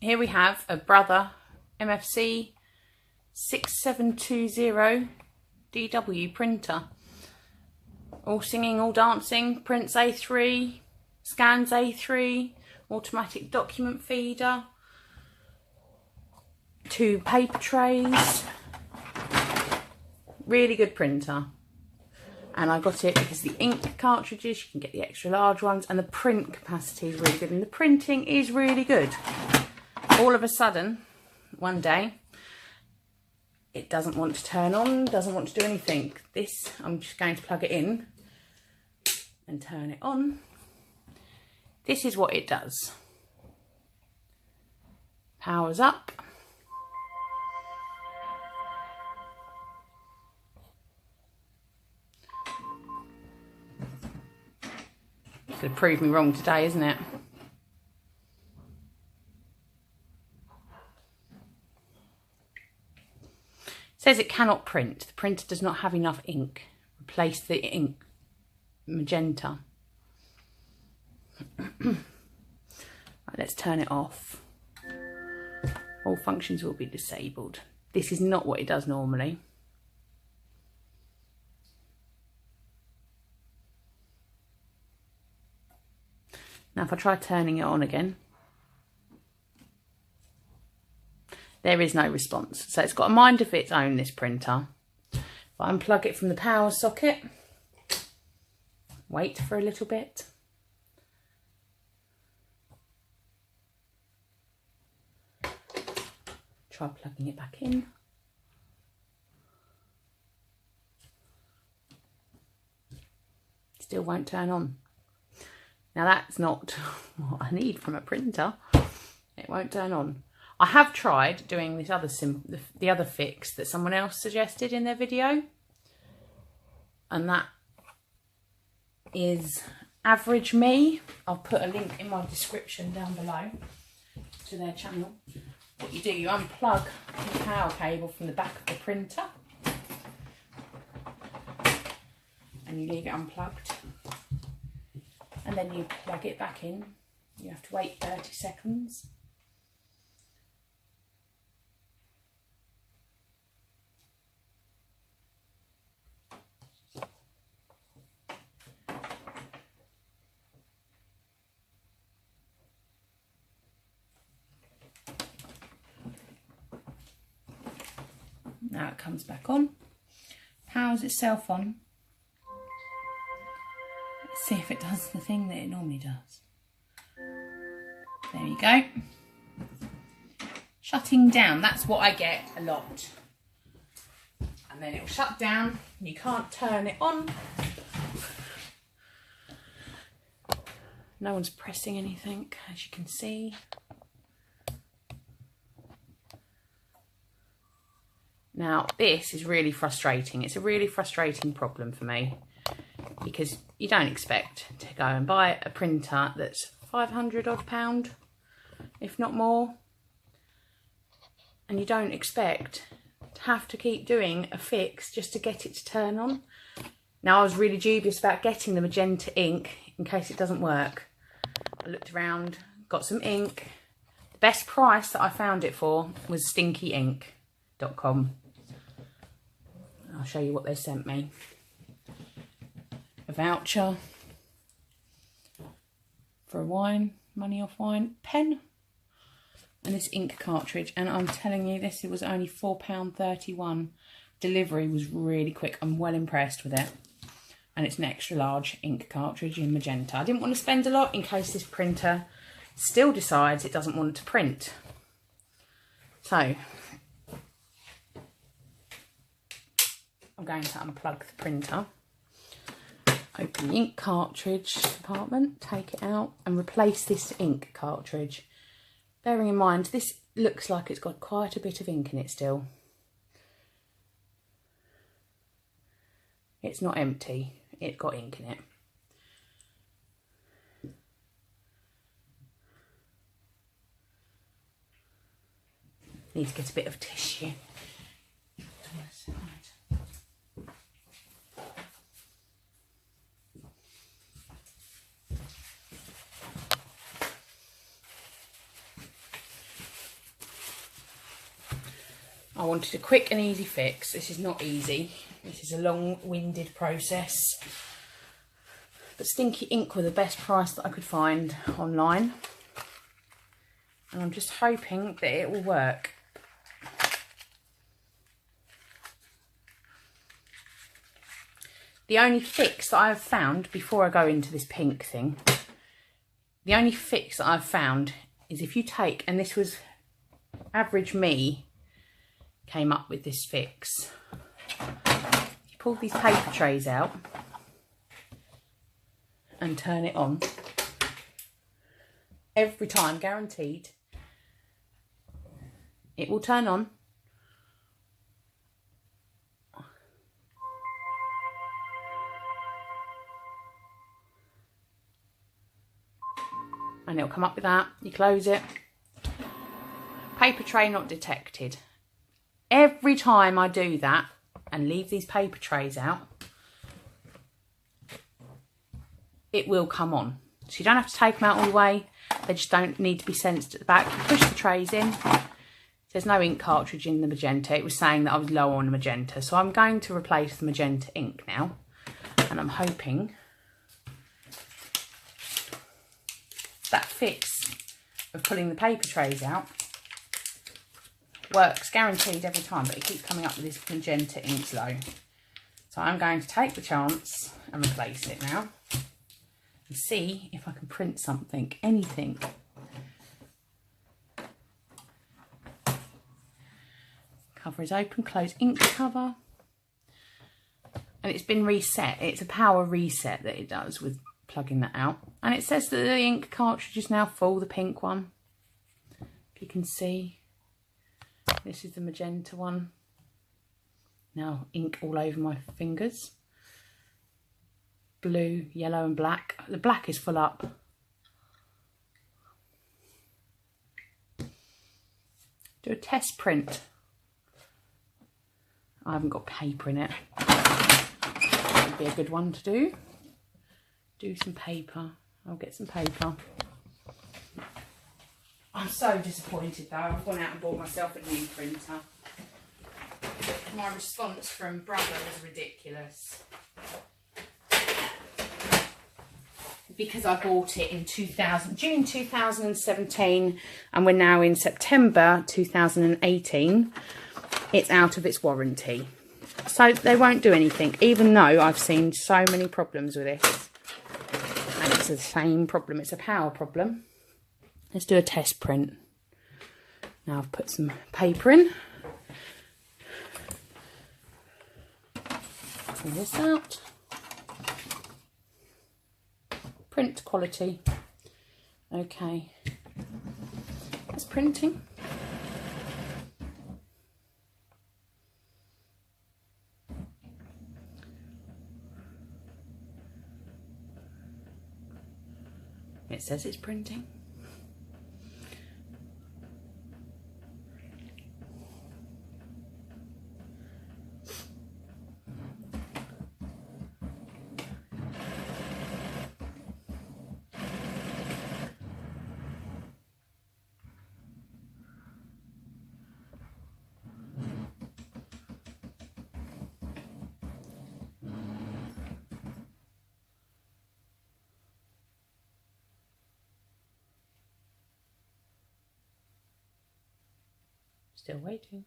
here we have a Brother MFC-J6720DW printer. All singing, all dancing, prints A3, scans A3, automatic document feeder, 2 paper trays. Really good printer. And I got it because the ink cartridges, you can get the extra large ones, and the print capacity is really good, and the printing is really good. All of a sudden, one day, it doesn't want to turn on, doesn't want to do anything. This, I'm just going to plug it in and turn it on. This is what it does. Powers up. It's going to prove me wrong today, isn't it? It says it cannot print. The printer does not have enough ink. Replace the ink magenta. Right, let's turn it off. All functions will be disabled. This is not what it does normally. Now if I try turning it on again, there is no response. So it's got a mind of its own, this printer. If I unplug it from the power socket, wait for a little bit. Try plugging it back in. Still won't turn on. Now that's not what I need from a printer. It won't turn on. I have tried doing this other the other fix that someone else suggested in their video, and that is Average Me. I'll put a link in my description down below to their channel. What you do, you unplug the power cable from the back of the printer and you leave it unplugged. And then you plug it back in. You have to wait 30 seconds. Now it comes back on, powers itself on. Let's see if it does the thing that it normally does. There you go. Shutting down, that's what I get a lot. And then it'll shut down and you can't turn it on. No one's pressing anything, as you can see. Now, this is really frustrating. It's a really frustrating problem for me because you don't expect to go and buy a printer that's £500 odd, if not more. And you don't expect to have to keep doing a fix just to get it to turn on. Now, I was really dubious about getting the magenta ink in case it doesn't work. I looked around, got some ink. The best price that I found it for was stinkyink.com. I'll show you what they sent me. A voucher for a wine, money off wine, pen, and this ink cartridge. And I'm telling you, this, it was only £4.31. Delivery was really quick. I'm well impressed with it. And it's an extra large ink cartridge in magenta. I didn't want to spend a lot in case this printer still decides it doesn't want to print. So I'm going to unplug the printer, open the ink cartridge compartment, take it out and replace this ink cartridge. Bearing in mind, this looks like it's got quite a bit of ink in it still. It's not empty, it's got ink in it. Need to get a bit of tissue. I wanted a quick and easy fix. This is not easy. This is a long-winded process. But Stinky ink were the best price that I could find online. And I'm just hoping that it will work. The only fix that I've found, before I go into this pink thing, the only fix that I've found is if you take, and this was average me, came up with this fix. You pull these paper trays out and turn it on. Every time, guaranteed, it will turn on. And it'll come up with that. You close it. Paper tray not detected. Every time I do that and leave these paper trays out, it will come on. So you don't have to take them out all the way. They just don't need to be sensed at the back. You push the trays in. There's no ink cartridge in the magenta. It was saying that I was low on magenta. So I'm going to replace the magenta ink now. And I'm hoping that fix of pulling the paper trays out works guaranteed every time, but it keeps coming up with this magenta ink low. So I'm going to take the chance and replace it now and see if I can print something, anything. Cover is open, close ink cover. And it's been reset. It's a power reset that it does with plugging that out. And it says that the ink cartridge is now full, the pink one. If you can see. This is the magenta one. Now ink all over my fingers. Blue, yellow and black. The black is full up. Do a test print. I haven't got paper in it. That would be a good one to do. Do some paper. I'll get some paper. I'm so disappointed though. I've gone out and bought myself a new printer. My response from brother was ridiculous. Because I bought it in June 2017 and we're now in September 2018. It's out of its warranty. So they won't do anything, even though I've seen so many problems with this. And it's the same problem. It's a power problem. Let's do a test print. Now I've put some paper in. Pull this out. Print quality. Okay. That's printing. It says it's printing. Still waiting.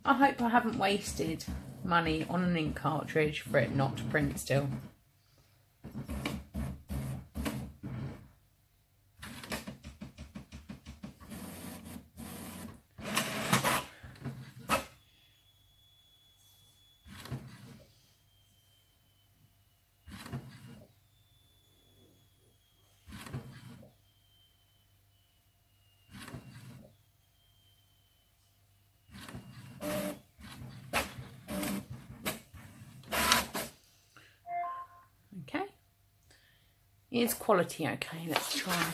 I hope I haven't wasted money on an ink cartridge for it not to print still. Is quality okay? Let's try.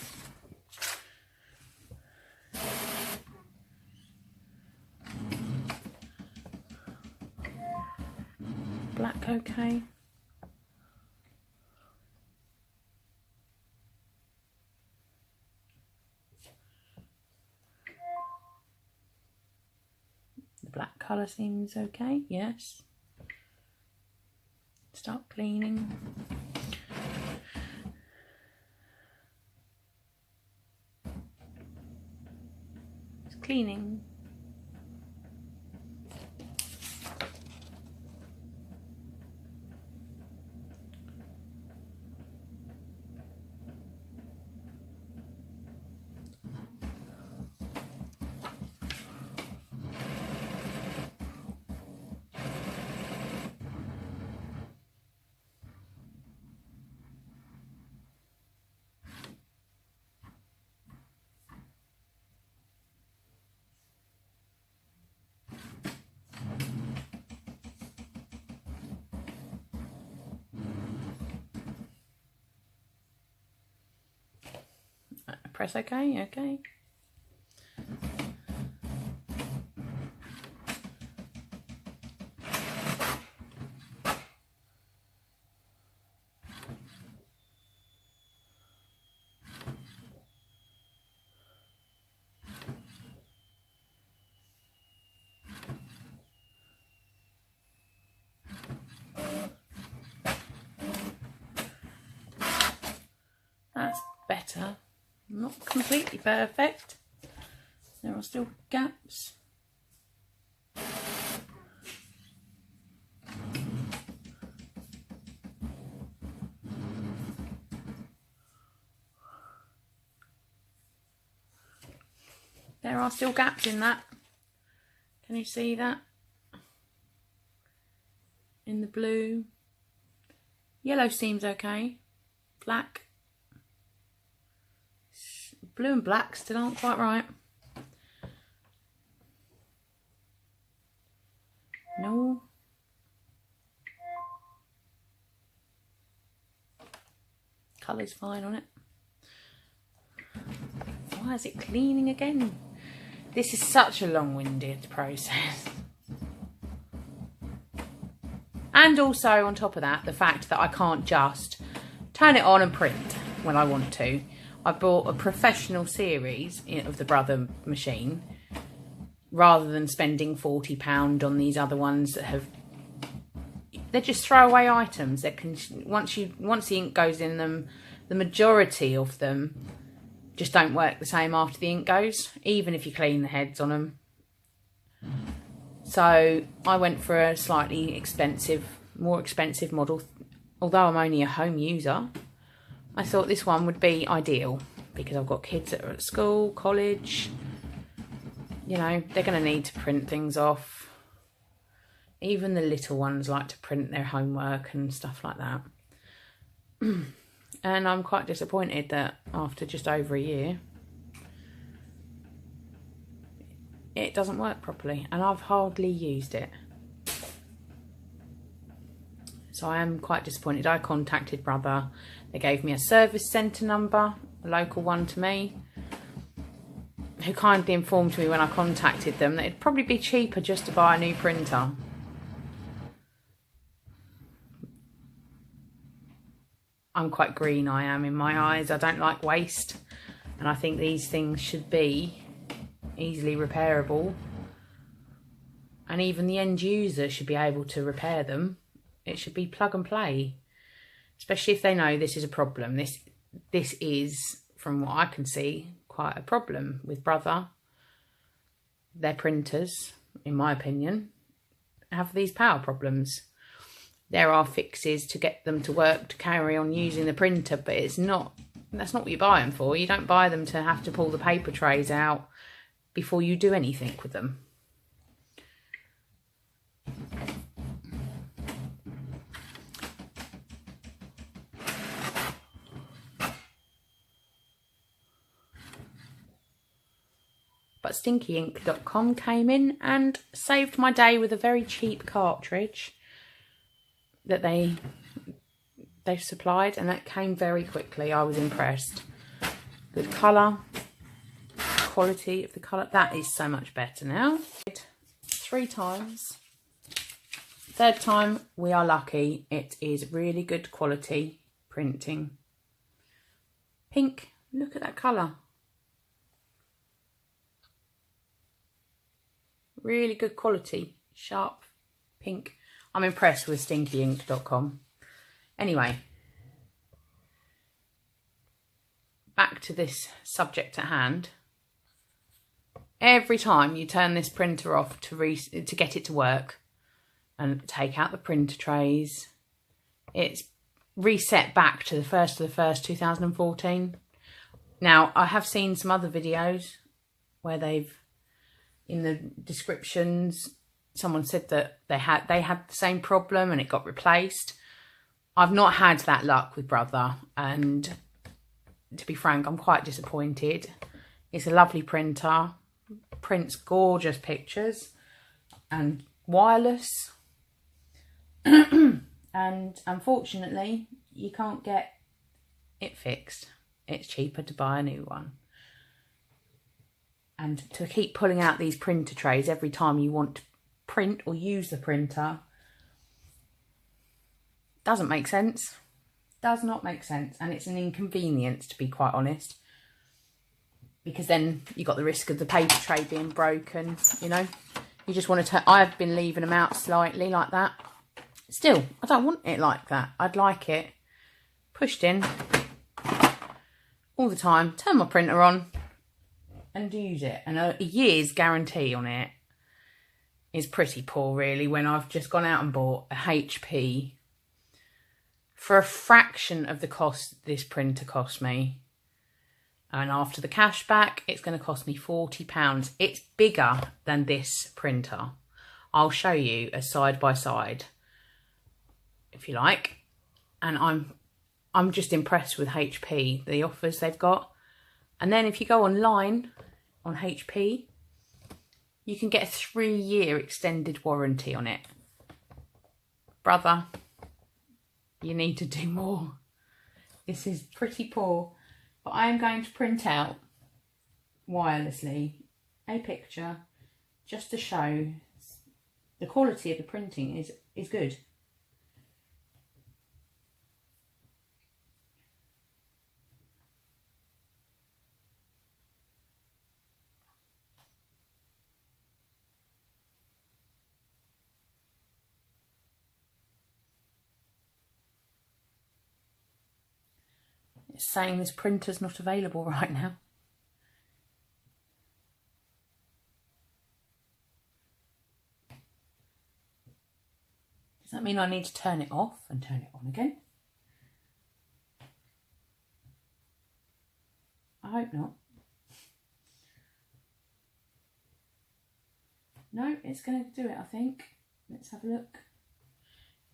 Black okay. The black colour seems okay, yes. Start cleaning. It's cleaning. Press OK, okay. That's better. Not completely perfect. There are still gaps. There are still gaps in that. Can you see that? In the blue. Yellow seems okay. Black. Blue and black still aren't quite right. No. Colour's fine on it. Why is it cleaning again? This is such a long-winded process. And also, on top of that, the fact that I can't just turn it on and print when I want to. I bought a professional series of the Brother machine rather than spending £40 on these other ones that have... They're just throwaway items. They can, once the ink goes in them, the majority of them just don't work the same after the ink goes, even if you clean the heads on them. So I went for a slightly expensive, more expensive model. Although I'm only a home user, I thought this one would be ideal because I've got kids that are at school, college. You know, they're going to need to print things off. Even the little ones like to print their homework and stuff like that. And I'm quite disappointed that after just over a year, it doesn't work properly. And I've hardly used it. So I am quite disappointed. I contacted Brother. They gave me a service centre number, a local one to me, who kindly informed me when I contacted them that it'd probably be cheaper just to buy a new printer. I'm quite green, I am, in my eyes. I don't like waste. And I think these things should be easily repairable. And even the end user should be able to repair them. It should be plug and play. Especially if they know this is a problem. This is, from what I can see, quite a problem with Brother. Their printers, in my opinion, have these power problems. There are fixes to get them to work, to carry on using the printer, but that's not what you buy them for. You don't buy them to have to pull the paper trays out before you do anything with them. But stinkyink.com came in and saved my day with a very cheap cartridge that they they've supplied, and that came very quickly. I was impressed. Good colour, quality of the colour. That is so much better now. 3 times. 3rd time, we are lucky. It is really good quality printing. Pink, look at that colour. Really good quality, sharp pink. I'm impressed with stinkyink.com. Anyway, back to this subject at hand. Every time you turn this printer off to get it to work and take out the printer trays, it's reset back to the 1st of the 1st, 2014. Now, I have seen some other videos where they've, in the descriptions, someone said that they had the same problem and it got replaced. I've not had that luck with Brother, and to be frank, I'm quite disappointed. It's a lovely printer, prints gorgeous pictures, and wireless. And unfortunately, you can't get it fixed. It's cheaper to buy a new one. And to keep pulling out these printer trays every time you want to print or use the printer doesn't make sense. Does not make sense. And it's an inconvenience, to be quite honest. Because then you got the risk of the paper tray being broken, you know. You just want to I've been leaving them out slightly like that. Still, I don't want it like that. I'd like it pushed in all the time. Turn my printer on and use it. And a year's guarantee on it is pretty poor, really, when I've just gone out and bought a HP for a fraction of the cost this printer cost me. And after the cash back, it's going to cost me £40. It's bigger than this printer. I'll show you a side by side, if you like. And I'm just impressed with HP, the offers they've got. And then if you go online on HP, you can get a 3-year extended warranty on it. Brother, you need to do more. This is pretty poor. But I am going to print out wirelessly a picture just to show the quality of the printing is good. It's saying this printer's not available right now. Does that mean I need to turn it off and turn it on again? I hope not. No, it's going to do it, I think. Let's have a look.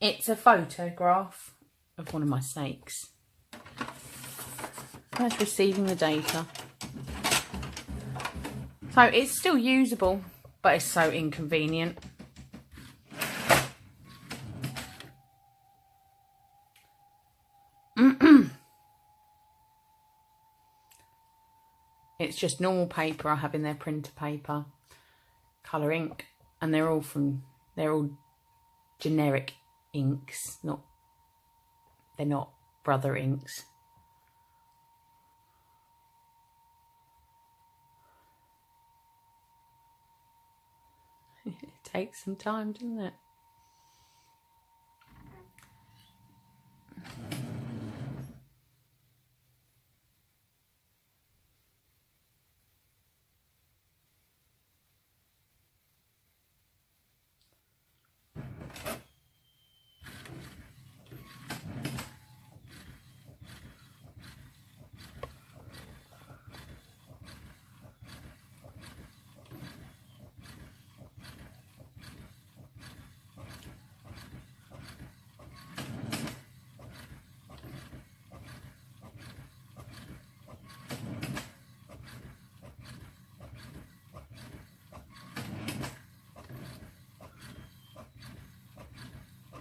It's a photograph of one of my snakes. That's receiving the data. So it's still usable, but it's so inconvenient. It's just normal paper I have in their printer paper, colour ink, and they're all generic inks, they're not Brother inks. It takes some time, doesn't it?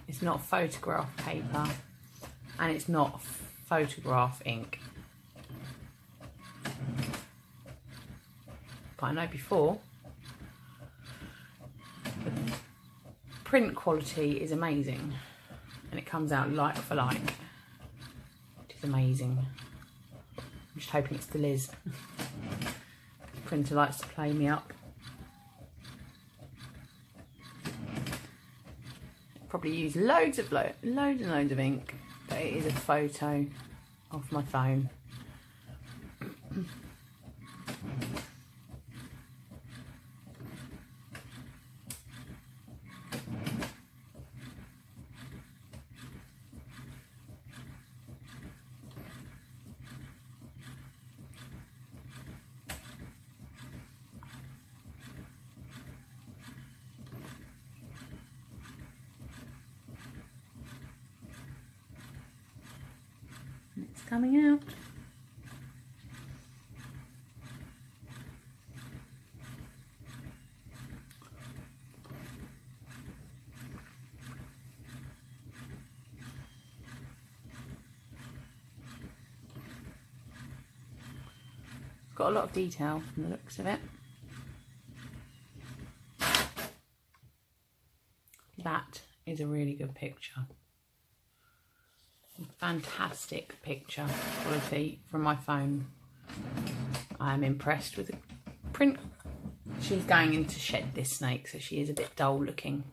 It's not photograph paper, and it's not photograph ink. But I know before, the print quality is amazing, and it comes out like for like. It is amazing. I'm just hoping it still is. The printer likes to play me up. Probably use loads and loads of ink, but it is a photo off my phone. It's coming out. It's got a lot of detail from the looks of it. That is a really good picture. Fantastic picture quality from my phone. I am impressed with the print. She's going in to shed this snake, so she is a bit dull looking.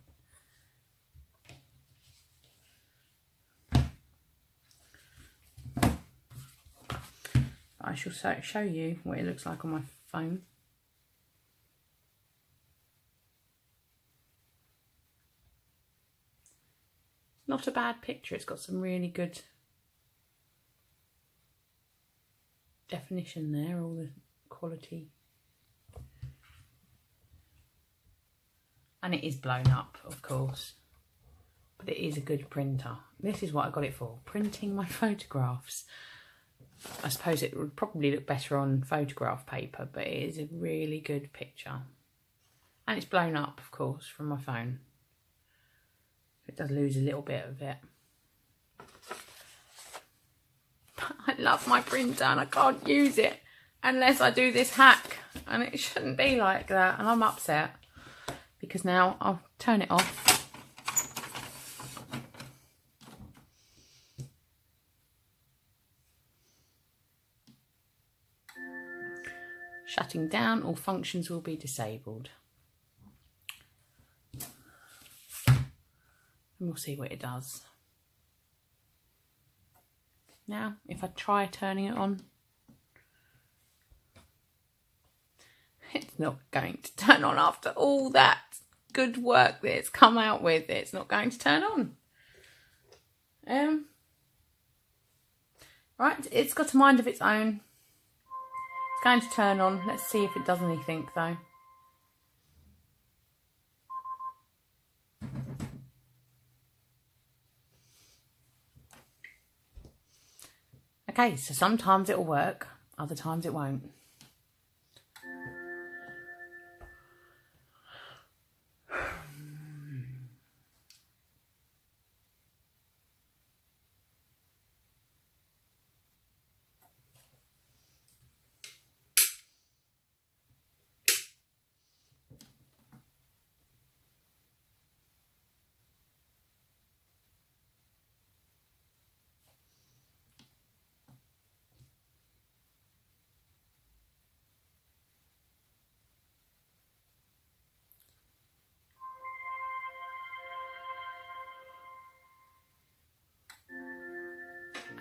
I shall show you what it looks like on my phone. Not a bad picture. It's got some really good definition there, all the quality. And it is blown up, of course, but it is a good printer. This is what I got it for, printing my photographs. I suppose it would probably look better on photograph paper, but it is a really good picture. And it's blown up, of course, from my phone. It does lose a little bit of it. But I love my printer and I can't use it unless I do this hack. And it shouldn't be like that. And I'm upset because now I'll turn it off. Shutting down, all functions will be disabled. And we'll see what it does. Now, if I try turning it on, it's not going to turn on after all that good work that it's come out with. It's not going to turn on. Right, it's got a mind of its own. It's going to turn on. Let's see if it does anything though. Okay, so sometimes it'll work, other times it won't.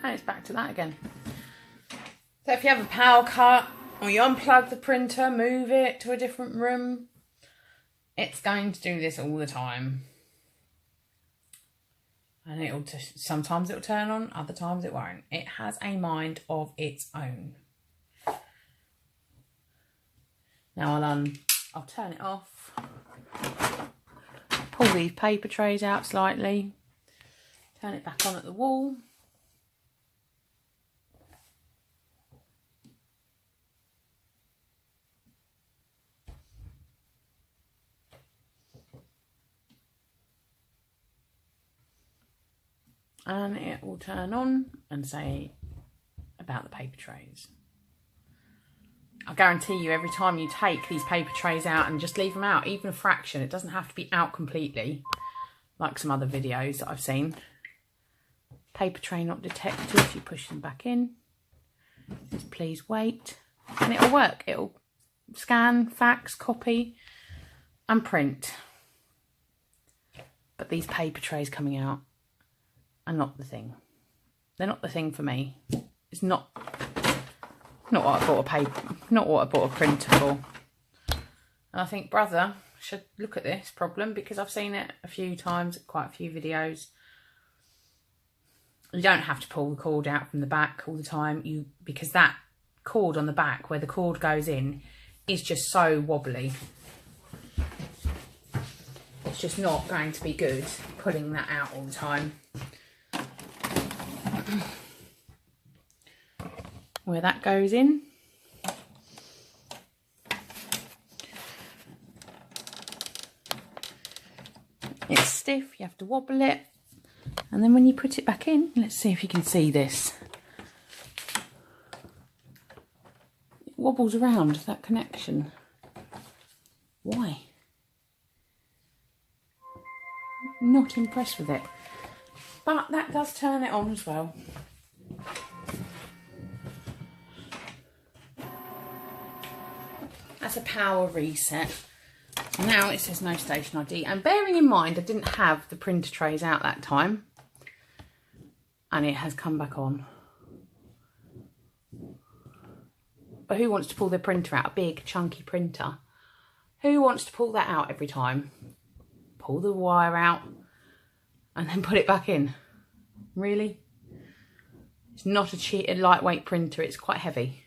And it's back to that again. So if you have a power cut or you unplug the printer, move it to a different room, it's going to do this all the time. And sometimes it'll turn on, other times it won't. It has a mind of its own. Now I'll turn it off. Pull these paper trays out slightly. Turn it back on at the wall. and it will turn on and say about the paper trays. I guarantee you every time you take these paper trays out and just leave them out, even a fraction, it doesn't have to be out completely, like some other videos that I've seen. Paper tray not detected, you push them back in. Just please wait, and it'll work. It'll scan, fax, copy and print. But these paper trays coming out are not the thing. They're not the thing for me. It's not what I bought a printer for. And I think brother should look at this problem, because I've seen it a few times, quite a few videos. You don't have to pull the cord out from the back all the time, because that cord on the back where the cord goes in is just so wobbly. It's just not going to be good pulling that out all the time. Where that goes in, it's stiff, you have to wobble it, and then when you put it back in, let's see if you can see this, it wobbles around that connection. Why? Not impressed with it, but that does turn it on as well. That's a power reset. Now it says no station ID, and bearing in mind I didn't have the printer trays out that time, and it has come back on. But who wants to pull their printer out? A big chunky printer. Who wants to pull that out every time? Pull the wire out and then put it back in. Really? It's not a lightweight printer, it's quite heavy.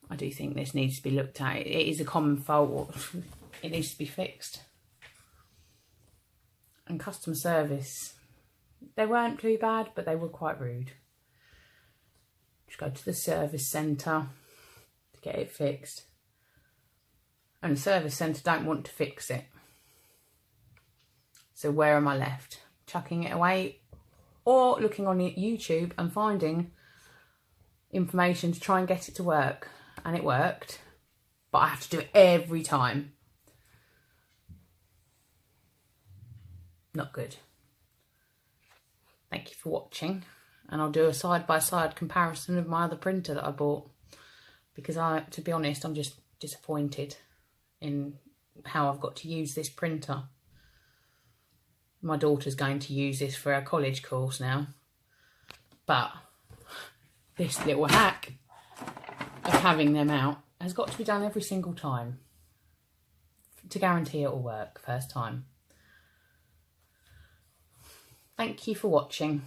I do think this needs to be looked at. It is a common fault. It needs to be fixed. And customer service, they weren't too bad, but they were quite rude. Just go to the service centre to get it fixed. And the service centre don't want to fix it. So where am I left? Chucking it away, or looking on YouTube and finding information to try and get it to work. And it worked, but I have to do it every time. Not good. Thank you for watching, and I'll do a side-by-side comparison of my other printer that I bought, because to be honest, I'm just disappointed in how I've got to use this printer. My daughter's going to use this for her college course now, but this little hack of having them out has got to be done every single time to guarantee it will work first time. Thank you for watching.